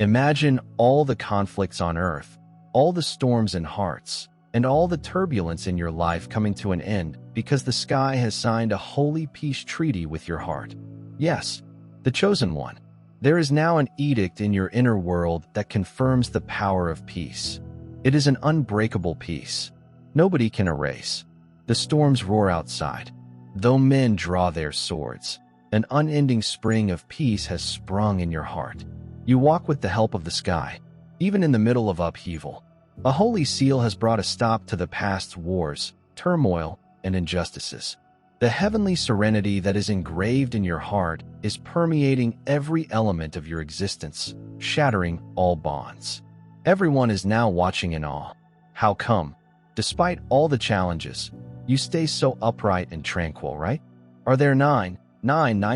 Imagine all the conflicts on earth, all the storms in hearts, and all the turbulence in your life coming to an end because the sky has signed a holy peace treaty with your heart. Yes, the chosen one. There is now an edict in your inner world that confirms the power of peace. It is an unbreakable peace. Nobody can erase. The storms roar outside, though men draw their swords. An unending spring of peace has sprung in your heart. You walk with the help of the sky, even in the middle of upheaval. A holy seal has brought a stop to the past's wars, turmoil, and injustices. The heavenly serenity that is engraved in your heart is permeating every element of your existence, shattering all bonds. Everyone is now watching in awe. How come? Despite all the challenges, you stay so upright and tranquil, right? Are there nine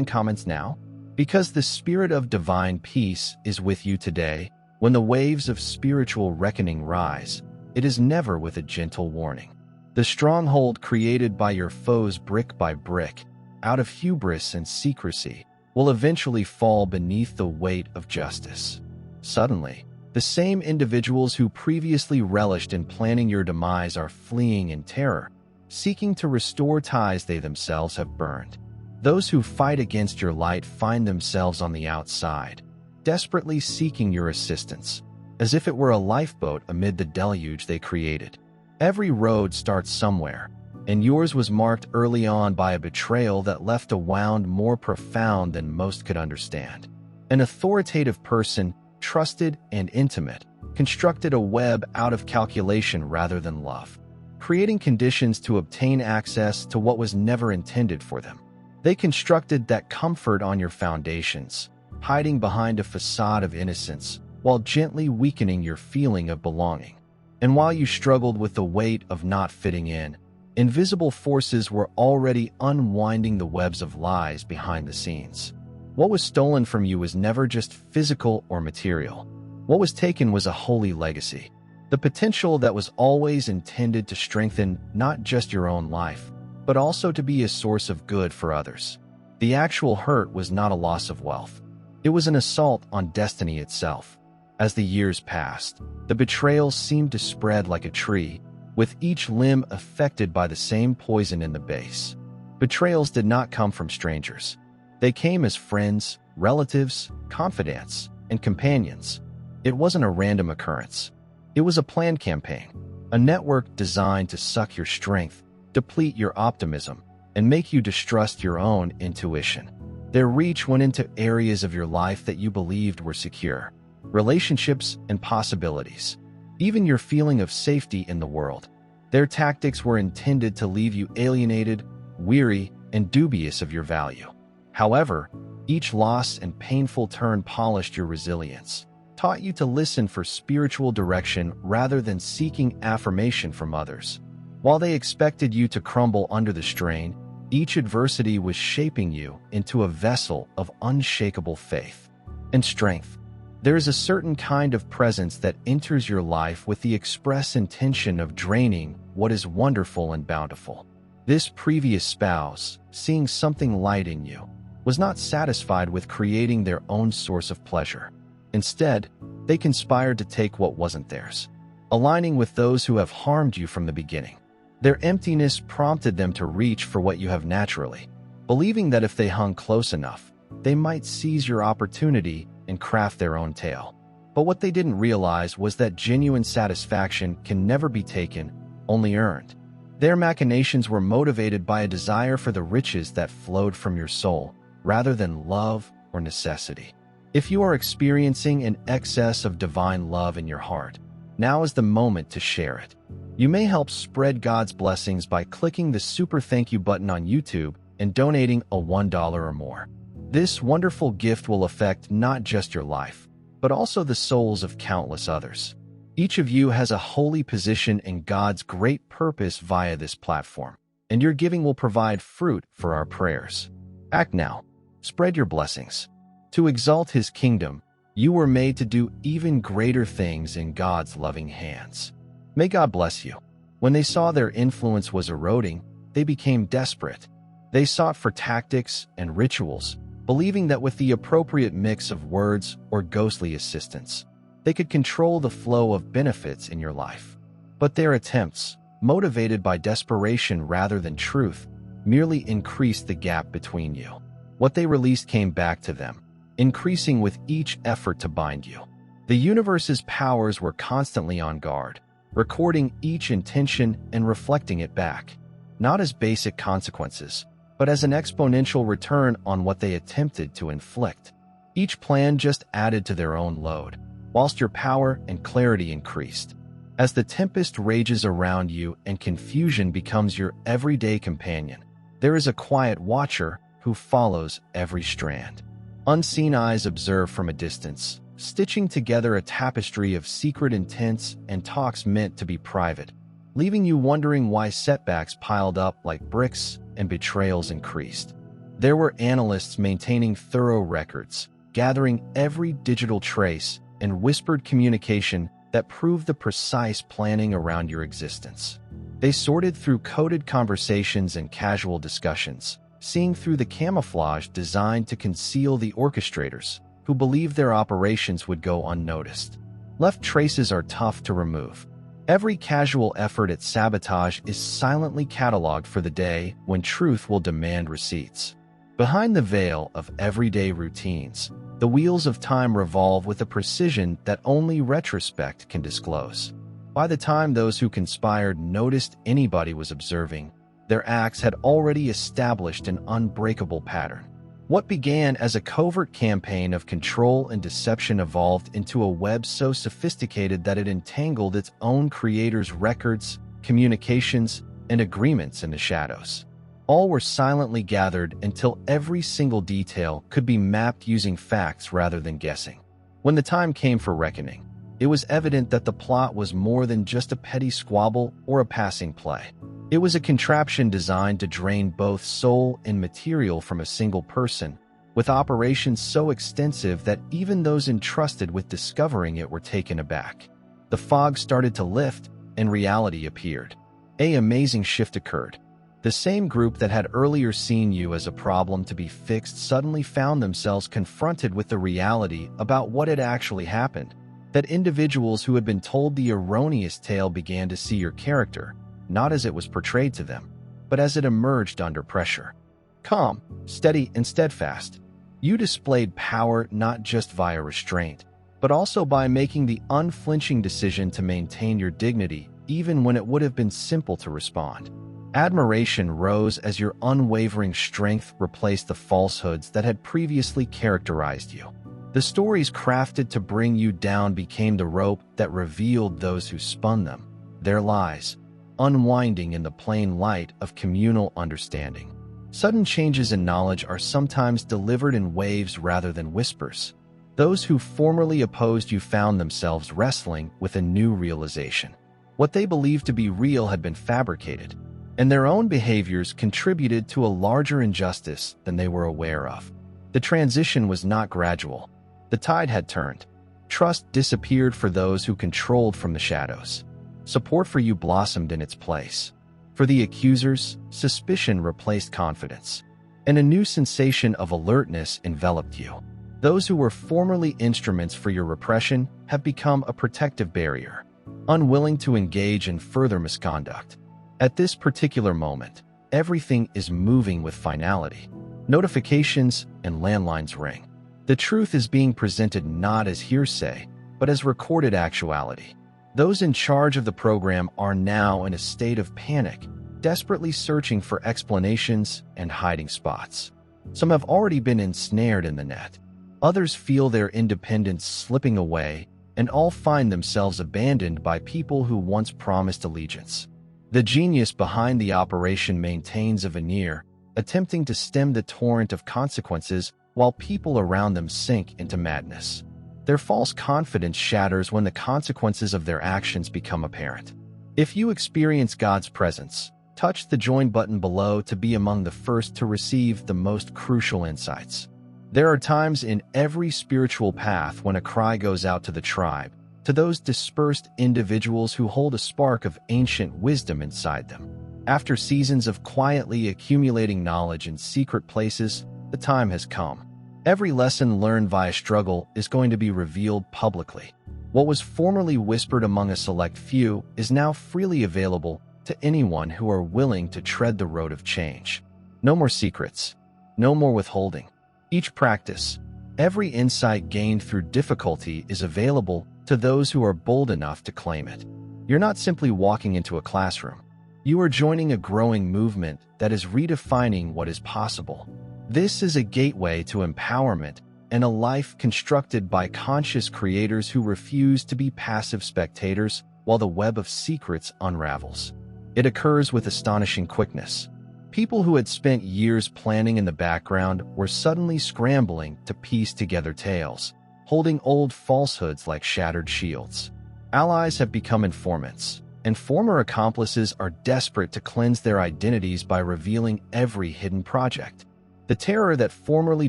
comments now? Because the spirit of divine peace is with you today. When the waves of spiritual reckoning rise, it is never with a gentle warning. The stronghold created by your foes brick by brick, out of hubris and secrecy, will eventually fall beneath the weight of justice. Suddenly, the same individuals who previously relished in planning your demise are fleeing in terror, seeking to restore ties they themselves have burned. Those who fight against your light find themselves on the outside, desperately seeking your assistance, as if it were a lifeboat amid the deluge they created. Every road starts somewhere, and yours was marked early on by a betrayal that left a wound more profound than most could understand. An authoritative person, trusted and intimate, constructed a web out of calculation rather than love, creating conditions to obtain access to what was never intended for them. They constructed that comfort on your foundations, hiding behind a facade of innocence while gently weakening your feeling of belonging. And while you struggled with the weight of not fitting in, invisible forces were already unwinding the webs of lies behind the scenes. What was stolen from you was never just physical or material. What was taken was a holy legacy, the potential that was always intended to strengthen not just your own life, but also to be a source of good for others. The actual hurt was not a loss of wealth. It was an assault on destiny itself. As the years passed, the betrayal seemed to spread like a tree, with each limb affected by the same poison in the base. Betrayals did not come from strangers. They came as friends, relatives, confidants, and companions. It wasn't a random occurrence. It was a planned campaign, a network designed to suck your strength, deplete your optimism, and make you distrust your own intuition. Their reach went into areas of your life that you believed were secure, relationships and possibilities, even your feeling of safety in the world. Their tactics were intended to leave you alienated, weary, and dubious of your value. However, each loss and painful turn polished your resilience, taught you to listen for spiritual direction rather than seeking affirmation from others. While they expected you to crumble under the strain, each adversity was shaping you into a vessel of unshakable faith and strength. There is a certain kind of presence that enters your life with the express intention of draining what is wonderful and bountiful. This previous spouse, seeing something light in you, was not satisfied with creating their own source of pleasure. Instead, they conspired to take what wasn't theirs, aligning with those who have harmed you from the beginning. Their emptiness prompted them to reach for what you have naturally, believing that if they hung close enough, they might seize your opportunity and craft their own tale. But what they didn't realize was that genuine satisfaction can never be taken, only earned. Their machinations were motivated by a desire for the riches that flowed from your soul, rather than love or necessity. If you are experiencing an excess of divine love in your heart, now is the moment to share it. You may help spread God's blessings by clicking the super thank you button on YouTube and donating a $1 or more. This wonderful gift will affect not just your life, but also the souls of countless others. Each of you has a holy position in God's great purpose via this platform, and your giving will provide fruit for our prayers. Act now. Spread your blessings. To exalt His kingdom, you were made to do even greater things in God's loving hands. May God bless you. When they saw their influence was eroding, they became desperate. They sought for tactics and rituals, believing that with the appropriate mix of words or ghostly assistance, they could control the flow of benefits in your life. But their attempts, motivated by desperation rather than truth, merely increased the gap between you. What they released came back to them, increasing with each effort to bind you. The universe's powers were constantly on guard, recording each intention and reflecting it back, not as basic consequences, but as an exponential return on what they attempted to inflict. Each plan just added to their own load, whilst your power and clarity increased. As the tempest rages around you and confusion becomes your everyday companion, there is a quiet watcher who follows every strand. Unseen eyes observe from a distance, stitching together a tapestry of secret intents and talks meant to be private, leaving you wondering why setbacks piled up like bricks and betrayals increased. There were analysts maintaining thorough records, gathering every digital trace and whispered communication that proved the precise planning around your existence. They sorted through coded conversations and casual discussions, seeing through the camouflage designed to conceal the orchestrators, who believed their operations would go unnoticed. Left traces are tough to remove. Every casual effort at sabotage is silently cataloged for the day when truth will demand receipts. Behind the veil of everyday routines, the wheels of time revolve with a precision that only retrospect can disclose. By the time those who conspired noticed anybody was observing, their acts had already established an unbreakable pattern. What began as a covert campaign of control and deception evolved into a web so sophisticated that it entangled its own creators' records, communications, and agreements in the shadows. All were silently gathered until every single detail could be mapped using facts rather than guessing. When the time came for reckoning, it was evident that the plot was more than just a petty squabble or a passing play. It was a contraption designed to drain both soul and material from a single person, with operations so extensive that even those entrusted with discovering it were taken aback. The fog started to lift, and reality appeared. An amazing shift occurred. The same group that had earlier seen you as a problem to be fixed suddenly found themselves confronted with the reality about what had actually happened. That individuals who had been told the erroneous tale began to see your character, not as it was portrayed to them, but as it emerged under pressure. Calm, steady, and steadfast, you displayed power not just via restraint, but also by making the unflinching decision to maintain your dignity even when it would have been simple to respond. Admiration rose as your unwavering strength replaced the falsehoods that had previously characterized you. The stories crafted to bring you down became the rope that revealed those who spun them, their lies, unwinding in the plain light of communal understanding. Sudden changes in knowledge are sometimes delivered in waves rather than whispers. Those who formerly opposed you found themselves wrestling with a new realization. What they believed to be real had been fabricated, and their own behaviors contributed to a larger injustice than they were aware of. The transition was not gradual. The tide had turned. Trust disappeared for those who controlled from the shadows. Support for you blossomed in its place. For the accusers, suspicion replaced confidence, and a new sensation of alertness enveloped you. Those who were formerly instruments for your repression have become a protective barrier, unwilling to engage in further misconduct. At this particular moment, everything is moving with finality. Notifications and landlines ring. The truth is being presented not as hearsay, but as recorded actuality. Those in charge of the program are now in a state of panic, desperately searching for explanations and hiding spots. Some have already been ensnared in the net. Others feel their independence slipping away, and all find themselves abandoned by people who once promised allegiance. The genius behind the operation maintains a veneer, attempting to stem the torrent of consequences while people around them sink into madness. Their false confidence shatters when the consequences of their actions become apparent. If you experience God's presence, touch the join button below to be among the first to receive the most crucial insights. There are times in every spiritual path when a cry goes out to the tribe, to those dispersed individuals who hold a spark of ancient wisdom inside them. After seasons of quietly accumulating knowledge in secret places, the time has come. Every lesson learned via struggle is going to be revealed publicly. What was formerly whispered among a select few is now freely available to anyone who are willing to tread the road of change. No more secrets. No more withholding. Each practice, every insight gained through difficulty is available to those who are bold enough to claim it. You're not simply walking into a classroom. You are joining a growing movement that is redefining what is possible. This is a gateway to empowerment and a life constructed by conscious creators who refuse to be passive spectators while the web of secrets unravels. It occurs with astonishing quickness. People who had spent years planning in the background were suddenly scrambling to piece together tales, holding old falsehoods like shattered shields. Allies have become informants, and former accomplices are desperate to cleanse their identities by revealing every hidden project. The terror that formerly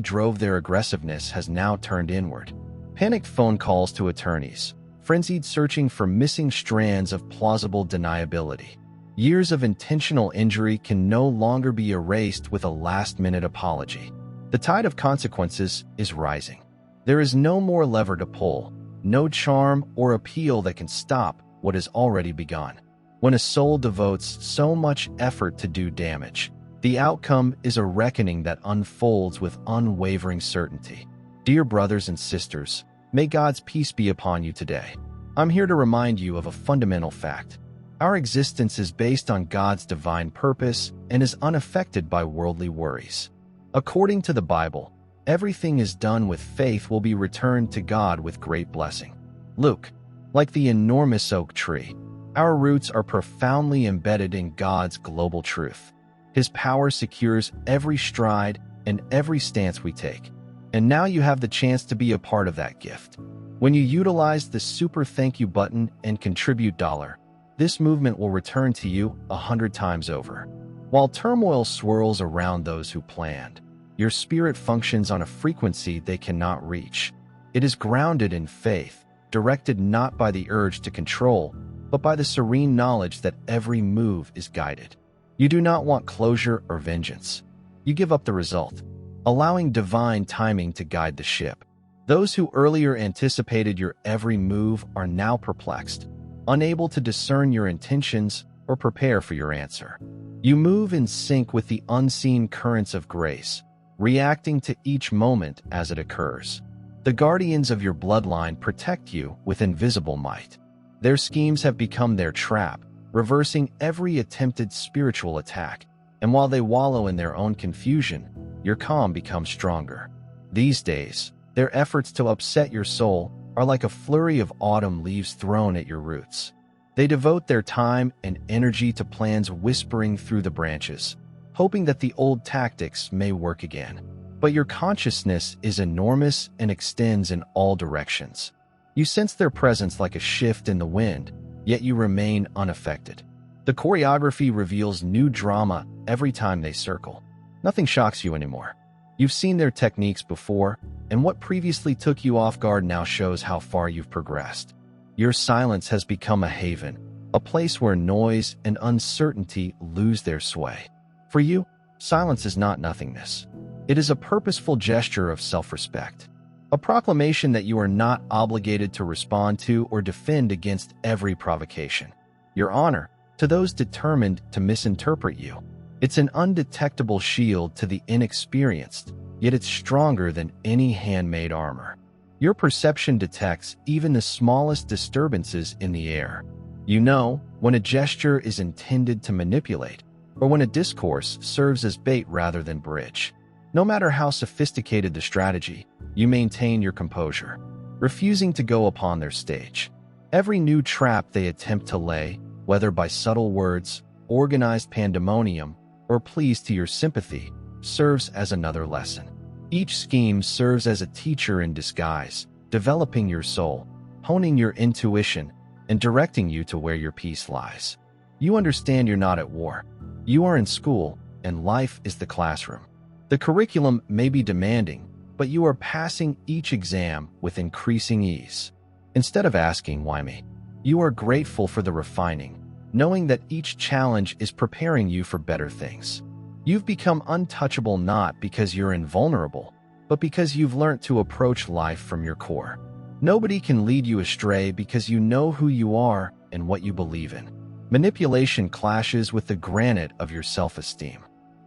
drove their aggressiveness has now turned inward. Panicked phone calls to attorneys, frenzied searching for missing strands of plausible deniability. Years of intentional injury can no longer be erased with a last-minute apology. The tide of consequences is rising. There is no more lever to pull, no charm or appeal that can stop what has already begun. When a soul devotes so much effort to do damage, the outcome is a reckoning that unfolds with unwavering certainty. Dear brothers and sisters, may God's peace be upon you today. I'm here to remind you of a fundamental fact. Our existence is based on God's divine purpose and is unaffected by worldly worries. According to the Bible, everything is done with faith will be returned to God with great blessing. Luke, like the enormous oak tree, our roots are profoundly embedded in God's global truth. His power secures every stride and every stance we take. And now you have the chance to be a part of that gift. When you utilize the super thank you button and contribute $1, this movement will return to you 100 times over. While turmoil swirls around those who planned, your spirit functions on a frequency they cannot reach. It is grounded in faith, directed not by the urge to control, but by the serene knowledge that every move is guided. You do not want closure or vengeance. You give up the result, allowing divine timing to guide the ship. Those who earlier anticipated your every move are now perplexed, unable to discern your intentions or prepare for your answer. You move in sync with the unseen currents of grace, reacting to each moment as it occurs. The guardians of your bloodline protect you with invisible might. Their schemes have become their trap, reversing every attempted spiritual attack, and while they wallow in their own confusion, your calm becomes stronger. These days, their efforts to upset your soul are like a flurry of autumn leaves thrown at your roots. They devote their time and energy to plans whispering through the branches, hoping that the old tactics may work again. But your consciousness is enormous and extends in all directions. You sense their presence like a shift in the wind, yet you remain unaffected. The choreography reveals new drama every time they circle. Nothing shocks you anymore. You've seen their techniques before, and what previously took you off guard now shows how far you've progressed. Your silence has become a haven, a place where noise and uncertainty lose their sway. For you, silence is not nothingness. It is a purposeful gesture of self-respect, a proclamation that you are not obligated to respond to or defend against every provocation. Your honor, to those determined to misinterpret you. It's an undetectable shield to the inexperienced, yet it's stronger than any handmade armor. Your perception detects even the smallest disturbances in the air. You know when a gesture is intended to manipulate, or when a discourse serves as bait rather than bridge. No matter how sophisticated the strategy, you maintain your composure, refusing to go upon their stage. Every new trap they attempt to lay, whether by subtle words, organized pandemonium, or pleas to your sympathy, serves as another lesson. Each scheme serves as a teacher in disguise, developing your soul, honing your intuition, and directing you to where your peace lies. You understand you're not at war. You are in school, and life is the classroom. The curriculum may be demanding, but you are passing each exam with increasing ease. Instead of asking, "Why me?" you are grateful for the refining, knowing that each challenge is preparing you for better things. You've become untouchable not because you're invulnerable, but because you've learned to approach life from your core. Nobody can lead you astray because you know who you are and what you believe in. Manipulation clashes with the granite of your self-esteem.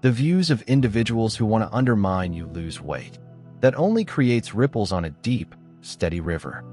The views of individuals who want to undermine you lose weight. That only creates ripples on a deep, steady river.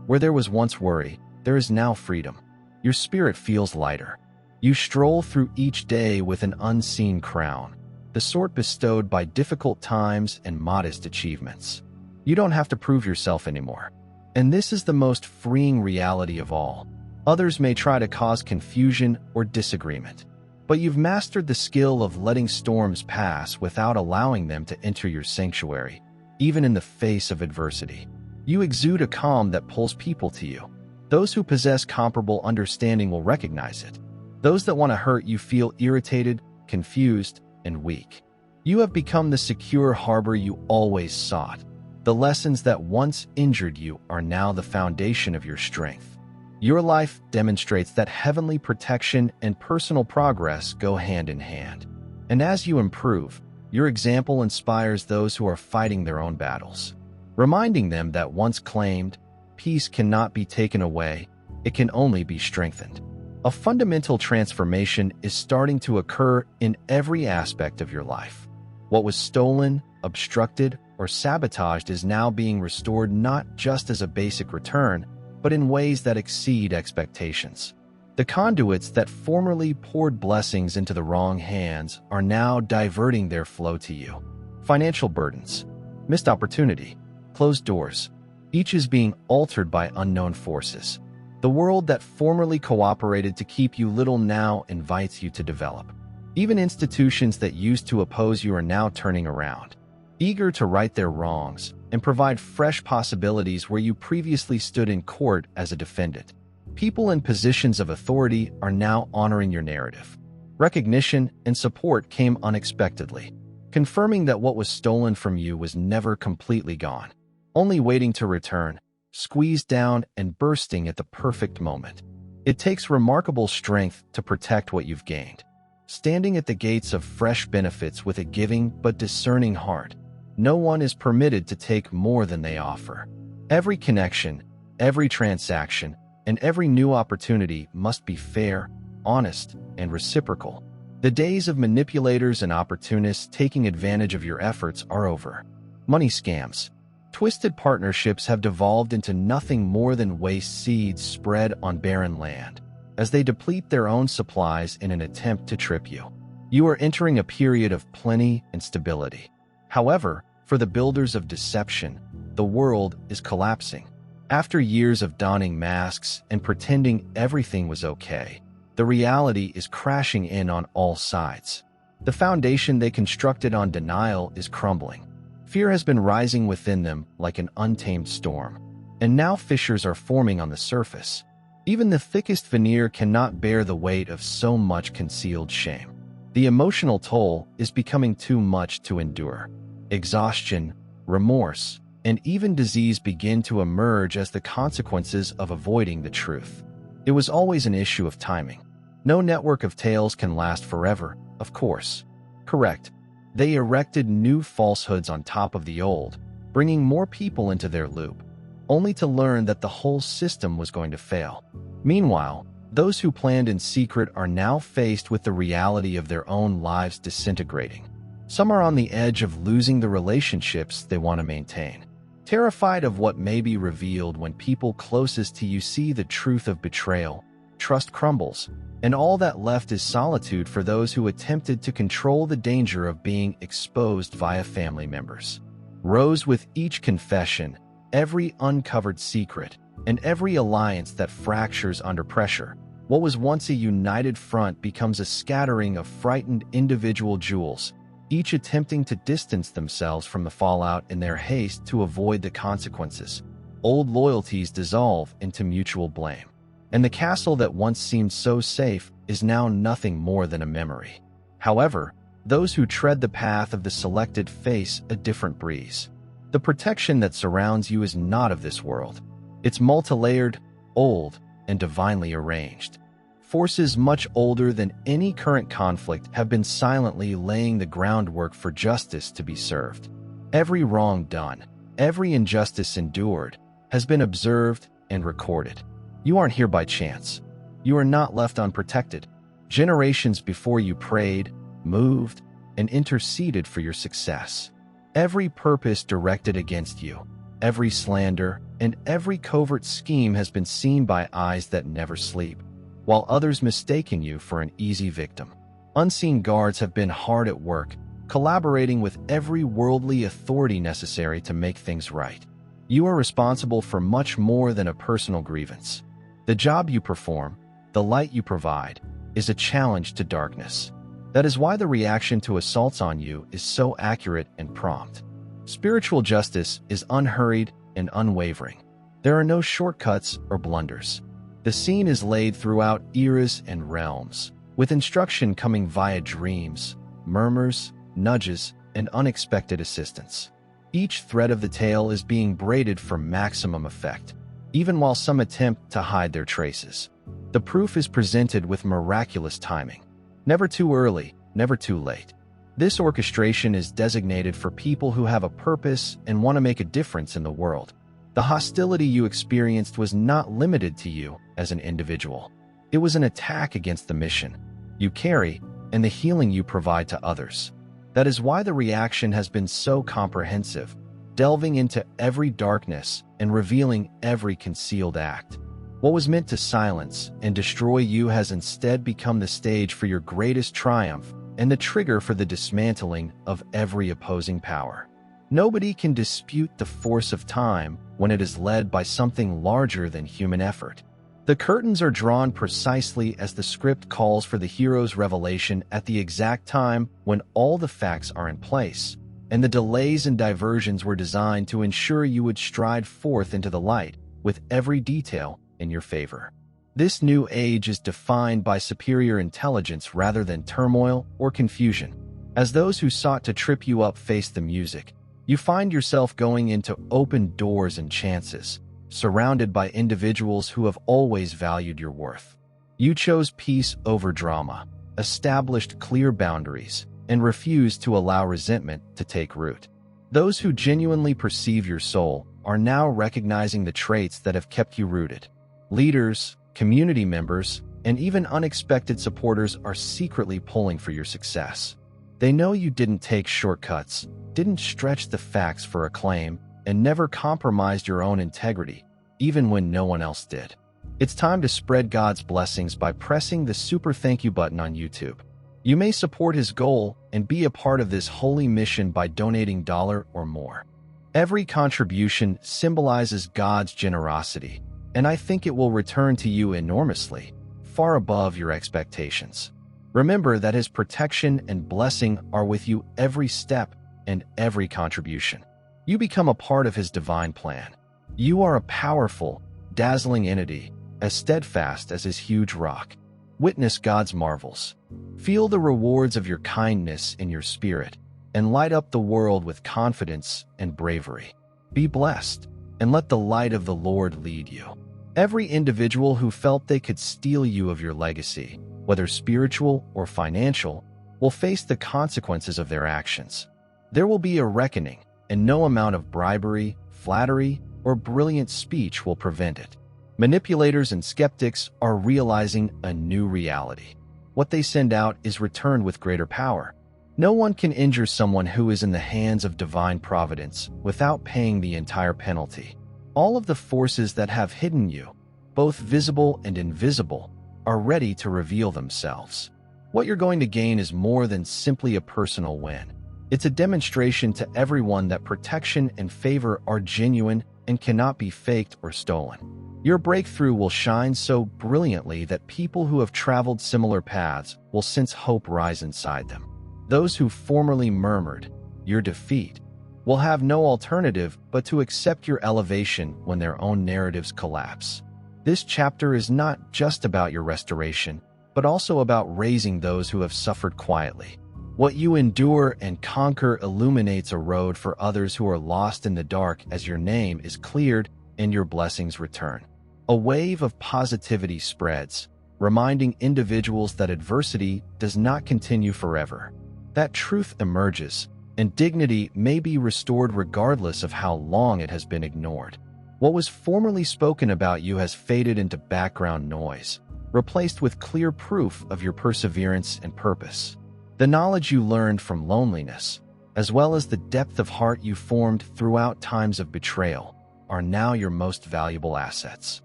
Where there was once worry, there is now freedom. Your spirit feels lighter. You stroll through each day with an unseen crown, the sort bestowed by difficult times and modest achievements. You don't have to prove yourself anymore. And this is the most freeing reality of all. Others may try to cause confusion or disagreement, but you've mastered the skill of letting storms pass without allowing them to enter your sanctuary, even in the face of adversity. You exude a calm that pulls people to you. Those who possess comparable understanding will recognize it. Those that want to hurt you feel irritated, confused, and weak. You have become the secure harbor you always sought. The lessons that once injured you are now the foundation of your strength. Your life demonstrates that heavenly protection and personal progress go hand in hand. And as you improve, your example inspires those who are fighting their own battles, reminding them that once claimed, peace cannot be taken away, it can only be strengthened. A fundamental transformation is starting to occur in every aspect of your life. What was stolen, obstructed, or sabotaged is now being restored not just as a basic return, but in ways that exceed expectations. The conduits that formerly poured blessings into the wrong hands are now diverting their flow to you. Financial burdens, missed opportunity, closed doors, each is being altered by unknown forces. The world that formerly cooperated to keep you little now invites you to develop. Even institutions that used to oppose you are now turning around, eager to right their wrongs and provide fresh possibilities where you previously stood in court as a defendant. People in positions of authority are now honoring your narrative. Recognition and support came unexpectedly, confirming that what was stolen from you was never completely gone, only waiting to return, squeezed down and bursting at the perfect moment. It takes remarkable strength to protect what you've gained. Standing at the gates of fresh benefits with a giving but discerning heart, no one is permitted to take more than they offer. Every connection, every transaction, and every new opportunity must be fair, honest, and reciprocal. The days of manipulators and opportunists taking advantage of your efforts are over. Money scams, twisted partnerships have devolved into nothing more than waste seeds spread on barren land, as they deplete their own supplies in an attempt to trip you. You are entering a period of plenty and stability. However, for the builders of deception, the world is collapsing. After years of donning masks and pretending everything was okay, the reality is crashing in on all sides. The foundation they constructed on denial is crumbling. Fear has been rising within them like an untamed storm, and now fissures are forming on the surface. Even the thickest veneer cannot bear the weight of so much concealed shame. The emotional toll is becoming too much to endure. Exhaustion, remorse, and even disease begin to emerge as the consequences of avoiding the truth. It was always an issue of timing. No network of tales can last forever, of course. Correct. They erected new falsehoods on top of the old, bringing more people into their loop, only to learn that the whole system was going to fail. Meanwhile, those who planned in secret are now faced with the reality of their own lives disintegrating. Some are on the edge of losing the relationships they want to maintain, terrified of what may be revealed when people closest to you see the truth of betrayal. Trust crumbles, and all that left is solitude for those who attempted to control the danger of being exposed via family members. Rose with each confession, every uncovered secret, and every alliance that fractures under pressure. What was once a united front becomes a scattering of frightened individual jewels, each attempting to distance themselves from the fallout in their haste to avoid the consequences. Old loyalties dissolve into mutual blame, and the castle that once seemed so safe is now nothing more than a memory. However, those who tread the path of the selected face a different breeze. The protection that surrounds you is not of this world. It's multi-layered, old, and divinely arranged. Forces much older than any current conflict have been silently laying the groundwork for justice to be served. Every wrong done, every injustice endured, has been observed and recorded. You aren't here by chance. You are not left unprotected. Generations before you prayed, moved, and interceded for your success. Every purpose directed against you, every slander, and every covert scheme has been seen by eyes that never sleep, while others mistaken you for an easy victim. Unseen guards have been hard at work, collaborating with every worldly authority necessary to make things right. You are responsible for much more than a personal grievance. The job you perform, the light you provide, is a challenge to darkness. That is why the reaction to assaults on you is so accurate and prompt. Spiritual justice is unhurried and unwavering. There are no shortcuts or blunders. The scene is laid throughout eras and realms, with instruction coming via dreams, murmurs, nudges, and unexpected assistance. Each thread of the tale is being braided for maximum effect, even while some attempt to hide their traces. The proof is presented with miraculous timing. Never too early, never too late. This orchestration is designated for people who have a purpose and want to make a difference in the world. The hostility you experienced was not limited to you as an individual. It was an attack against the mission you carry and the healing you provide to others. That is why the reaction has been so comprehensive, delving into every darkness and revealing every concealed act. What was meant to silence and destroy you has instead become the stage for your greatest triumph and the trigger for the dismantling of every opposing power. Nobody can dispute the force of time when it is led by something larger than human effort. The curtains are drawn precisely as the script calls for the hero's revelation at the exact time when all the facts are in place, and the delays and diversions were designed to ensure you would stride forth into the light with every detail in your favor. This new age is defined by superior intelligence rather than turmoil or confusion. As those who sought to trip you up face the music, you find yourself going into open doors and chances, surrounded by individuals who have always valued your worth. You chose peace over drama, established clear boundaries, and refused to allow resentment to take root. Those who genuinely perceive your soul are now recognizing the traits that have kept you rooted. Leaders, community members, and even unexpected supporters are secretly pulling for your success. They know you didn't take shortcuts, didn't stretch the facts for acclaim, and never compromised your own integrity, even when no one else did. It's time to spread God's blessings by pressing the super thank you button on YouTube. You may support his goal and be a part of this holy mission by donating $1 or more. Every contribution symbolizes God's generosity, and I think it will return to you enormously, far above your expectations. Remember that his protection and blessing are with you every step and every contribution. You become a part of his divine plan. You are a powerful, dazzling entity, as steadfast as his huge rock. Witness God's marvels. Feel the rewards of your kindness in your spirit, and light up the world with confidence and bravery. Be blessed, and let the light of the Lord lead you. Every individual who felt they could steal you of your legacy, whether spiritual or financial, will face the consequences of their actions. There will be a reckoning, and no amount of bribery, flattery, or brilliant speech will prevent it. Manipulators and skeptics are realizing a new reality. What they send out is returned with greater power. No one can injure someone who is in the hands of divine providence without paying the entire penalty. All of the forces that have hidden you, both visible and invisible, are ready to reveal themselves. What you're going to gain is more than simply a personal win. It's a demonstration to everyone that protection and favor are genuine and cannot be faked or stolen. Your breakthrough will shine so brilliantly that people who have traveled similar paths will sense hope rise inside them. Those who formerly murmured your defeat will have no alternative but to accept your elevation when their own narratives collapse. This chapter is not just about your restoration, but also about raising those who have suffered quietly. What you endure and conquer illuminates a road for others who are lost in the dark as your name is cleared and your blessings return. A wave of positivity spreads, reminding individuals that adversity does not continue forever. That truth emerges, and dignity may be restored regardless of how long it has been ignored. What was formerly spoken about you has faded into background noise, replaced with clear proof of your perseverance and purpose. The knowledge you learned from loneliness, as well as the depth of heart you formed throughout times of betrayal, are now your most valuable assets.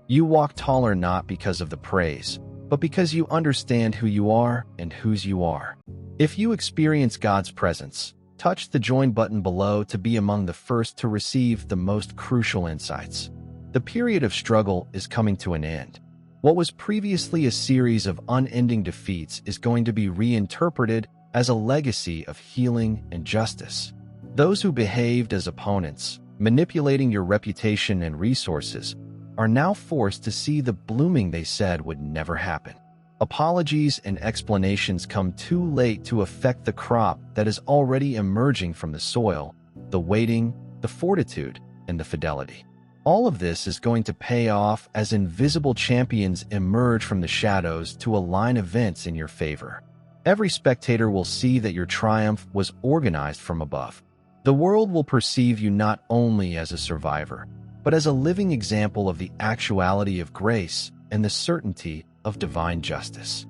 You walk taller not because of the praise, but because you understand who you are and whose you are. If you experience God's presence, touch the join button below to be among the first to receive the most crucial insights. The period of struggle is coming to an end. What was previously a series of unending defeats is going to be reinterpreted as a legacy of healing and justice. Those who behaved as opponents, manipulating your reputation and resources, are now forced to see the blooming they said would never happen. Apologies and explanations come too late to affect the crop that is already emerging from the soil, the waiting, the fortitude, and the fidelity. All of this is going to pay off as invisible champions emerge from the shadows to align events in your favor. Every spectator will see that your triumph was organized from above. The world will perceive you not only as a survivor, but as a living example of the actuality of grace and the certainty of divine justice.